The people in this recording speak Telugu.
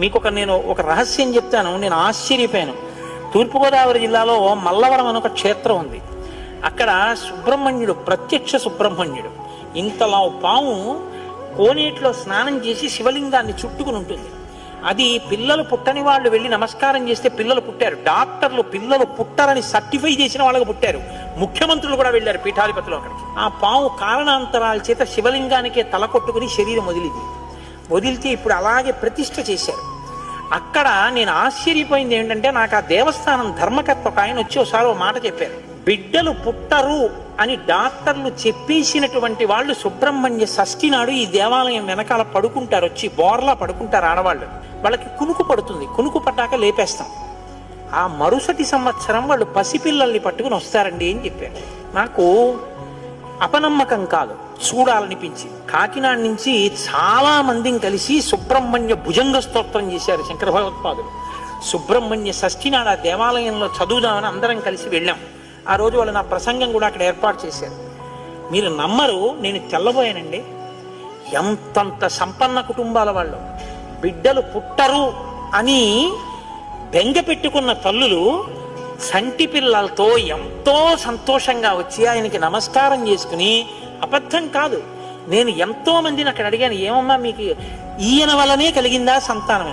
మీకు నేను ఒక రహస్యం చెప్తాను, నేను ఆశ్చర్యపోయాను. తూర్పుగోదావరి జిల్లాలో మల్లవరం అని ఒక క్షేత్రం ఉంది. అక్కడ సుబ్రహ్మణ్యుడు, ప్రత్యక్ష సుబ్రహ్మణ్యుడు, ఇంతలా పాము కోనేటిలో స్నానం చేసి శివలింగాన్ని చుట్టుకుని ఉంటుంది. అది పిల్లలు పుట్టని వాళ్ళు వెళ్ళి నమస్కారం చేస్తే పిల్లలు పుట్టారు. డాక్టర్లు పిల్లలు పుట్టారని సర్టిఫై చేసిన వాళ్ళకు పుట్టారు. ముఖ్యమంత్రులు కూడా వెళ్ళారు పీఠాధిపతులు అక్కడికి. ఆ పాము కారణాంతరాల చేత శివలింగానికే తల కొట్టుకుని శరీరం వదిలితే ఇప్పుడు అలాగే ప్రతిష్ఠ చేశారు. అక్కడ నేను ఆశ్చర్యపోయింది ఏంటంటే, నాకు ఆ దేవస్థానం ధర్మకర్త ఒక ఆయన వచ్చి ఒకసారి ఓ మాట చెప్పారు. బిడ్డలు పుట్టరు అని డాక్టర్లు చెప్పేసినటువంటి వాళ్ళు సుబ్రహ్మణ్య షష్ఠి నాడు ఈ దేవాలయం వెనకాల పడుకుంటారు, వచ్చి బోర్లా పడుకుంటారు ఆడవాళ్ళు. వాళ్ళకి కునుకు పడుతుంది, కునుకు పడ్డాక లేపేస్తాం. ఆ మరుసటి సంవత్సరం వాళ్ళు పసిపిల్లల్ని పట్టుకుని వస్తారండి అని చెప్పారు. నాకు అపనమ్మకం కాదు, చూడాలనిపించి కాకినాడ నుంచి చాలా మందిని కలిసి సుబ్రహ్మణ్య భుజంగ స్తోత్రం చేశారు శంకర భగవత్పాదులు. సుబ్రహ్మణ్య షష్ఠి నాడు ఆ దేవాలయంలో చదువుదామని అందరం కలిసి వెళ్ళాం. ఆ రోజు వాళ్ళు నా ప్రసంగం కూడా అక్కడ ఏర్పాటు చేశారు. మీరు నమ్మరు, నేను తెల్లబోయానండి. ఎంతంత సంపన్న కుటుంబాల వాళ్ళు బిడ్డలు పుట్టరు అని బెంగ పెట్టుకున్న తల్లులు సంటి పిల్లలతో ఎంతో సంతోషంగా వచ్చి ఆయనకి నమస్కారం చేసుకుని, అబద్ధం కాదు, నేను ఎంతో మందిని అక్కడ అడిగాను, ఏమమ్మా మీకు ఈయన వల్లనే కలిగిందా సంతానం?